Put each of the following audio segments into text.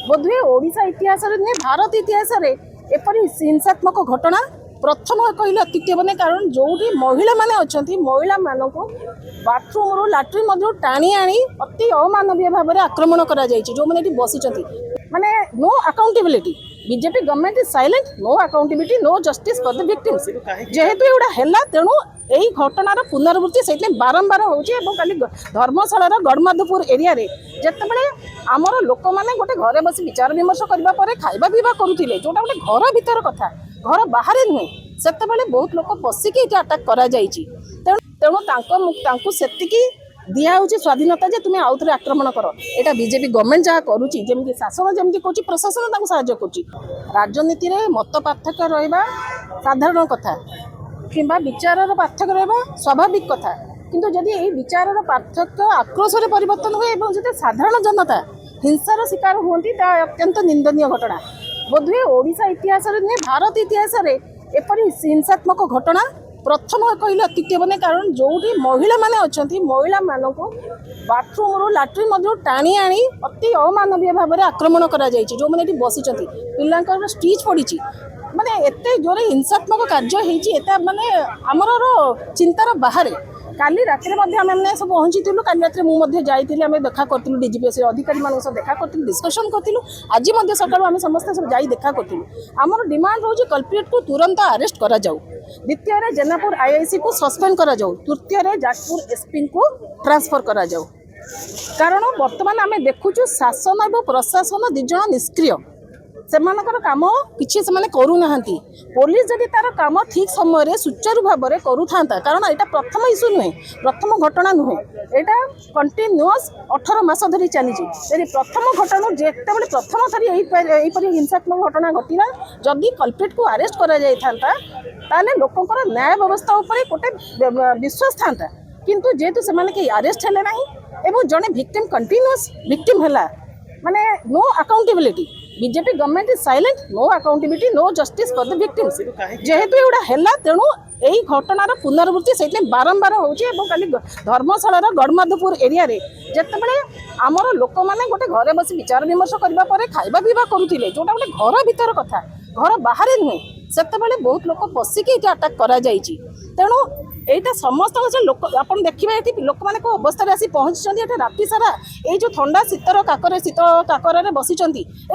बोधे ओडिशा इतिहास नुहे भारत इतिहास एपरी हिंसात्मक घटना प्रथम कहले अत्युक्ति बने कारण जो महिला माने अच्छा महिला मान को बाथरूम रू लाट्रिन टाणी आनी अति अमानवीय भाव में आक्रमण करा जो मैंने बसी माने no accountability BJP government is silent no accountability no justice for the victims जेहेतु एगुड़ा है तेणु यही घटनार पुनरावृत्ति से बारंबार होली धर्मशाला गड़माधपुर एरिया जिते आमर लोक मैंने गोटे घरे बस विचार विमर्श करने खाଇବା पीवा करुले जोटा गोटे घर भीतर कथा घर बाहर नुहे से बहुत लोक पशिकी अटाक कर तेणु से दिहूँ स्वाधीनता जे तुम्हें आउ थे आक्रमण कर यहाँ बीजेपी गवर्नमेंट जहाँ करुँची जमी शासन जमी कौच प्रशासन साहाଯ୍य कर राजनीति में मत पार्थक्य रहा साधारण कथा कि विचार पार्थक्य रहा स्वाभाविक कथा किंतु जदि यही विचार पार्थक्य आक्रोश परिवर्तन हुए जो साधारण जनता हिंसार शिकार होती अत्यंत निंदनीय घटना बोधे ओडिशा इतिहास नुहे भारत इतिहास एपरी हिंसात्मक घटना प्रथम कहले अत्युक्ति बने कारण जो महिला माने अच्छा महिला मान को बाथरूम रू लाट्रिन टाणी आनी अति अमानवीय भाव में आक्रमण करा जो मैंने बसी पिला स्टिच पड़ी माने एते जोरे हिंसात्मक कार्य माने आमर चिंतार बाहर काली रात में सब पहुँचीलु काली रात में जाइए आम देखा करूँ डीजीपीएस अधिकारी मान देखा करूँ डिस्कसन करूँ आज सकाल आम समस्त सब जा देखा करूँ आमर डिमांड रोज कल्प्रिट को तुरंत अरेस्ट करा जाऊ द्वितीय जेनापुर आईआईसी को सस्पेंड करा जाऊ तृतीय जाजपुर एसपी को ट्रांसफर करा जाऊ कारण बर्तमान आम देखुचु शासन और प्रशासन दिज निष्क्रिय सेमानकर काम किसी से करूना पुलिस जदि तार काम ठीक समय सुचारू भाव में करूता कारण यहाँ प्रथम इश्यू नुहे प्रथम घटना नुहे यहाँ कंटिन्यूअस 18 मास धरी चली प्रथम घटना जिते प्रथम थरी यहीपरी हिंसात्मक घटना घटना जदि कल्प्रिट को अरेस्ट कर लोकंर न्याय व्यवस्था गोटे विश्वास था किंतु जेहेतु से अरेस्ट है ना एवं जड़े भिक्टिम कंटिन्यूअस भिक्टिम है माने no accountability BJP government is silent no accountability no justice for the victims जेहेतु एगुड़ा है तेणु यही घटनार पुनरावृत्ति से बारंबार होली धर्मशाला गड़माधपुर एरिया जिते आमर लोक मैंने गोटे घरे बस विचार विमर्श करने खाଇବା पीवा करुले जोटा गोटे घर भीतर कथा घर बाहर नुहे से बहुत लोक पशिकी अटाक कर तेणु यहाँ समस्त लोक आप देखिए लोक मैंने को अवस्था आसी पहुँची राति सारा ये जो ठंडा शीतर शीत काकर बसी यहाँ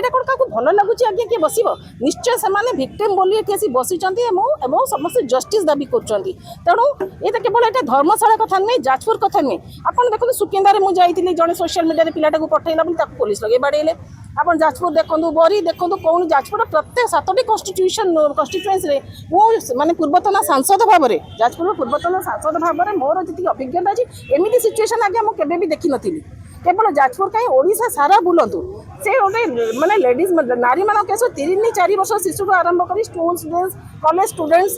कौन क्या भल लगुच आज्ञा किए बस निश्चय से भिक्टिम बोली बसी समस्त जस्टिस दाबी कर तेणु ये केवल यहाँ धर्मशाला कथा नुहे जाजपुर कथा नुहे आप देखो सुकिंदार मुझे जड़े सोशल मीडिया पिलाटा को पठेला पुलिस लगे बाड़े आप जाजपुर देखो बरी देखो कौन जाजपुर प्रत्येक 7टी कन्स्टिट्यूएंसी माने पूर्वतन सांसद भाव में जाजपुर पूर्वतन सांसद भाव में मोर जी अभिज्ञता अच्छी एमती सिचुएसन आगे मुझे भी देखी नी केवल जाजपुर कहीं ओडिशा सारा बुलतु से गोटे माने लेडीज नारी मान केस 3-4 वर्ष शिशु आरंभ कर स्कूल स्टूडेंट्स कॉलेज स्टूडेंट्स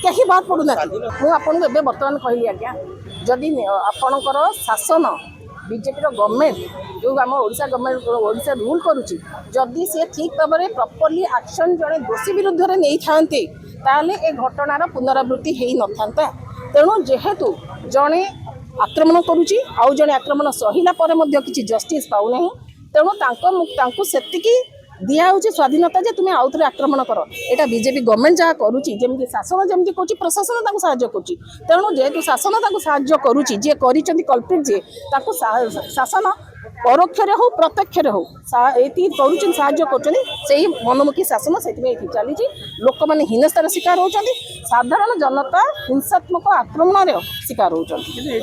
कहीं बात पड़ूना मुझे आपको बर्तमान कहली आज्ञा जदि आपणकर शासन बीजेपी गवर्नमेंट जो आम ओडिशा गवर्नमेंट ओडिशा रूल करुच्ची जदि सी ठीक भाव में प्रॉपर्ली एक्शन जड़े दोषी विरुद्ध में नहीं था ए घटनार पुनरावृत्ति हो न था तेणु जेहेतु जड़े आक्रमण करुच्ची आउ जड़े आक्रमण सहिला किसी जस्टिस पाऊना तेणु से दिहूँ स्वाधीनता जे तुम्हें आउ थे आक्रमण कर यहाँ बीजेपी गवर्नमेंट जहाँ करुँची जमी शासन जमी कौच प्रशासन साहाଯ୍य कर तेणु जेहेतु शासन साहाଯ୍य करुँची जी कल्प्रिट जी शासन परोक्ष हो प्रत्यक्ष हो साहाଯ୍य कर मनमुखी शासन से चली लोक मैंने हीनस्तार शिकार होती साधारण जनता हिंसात्मक आक्रमण शिकार होती।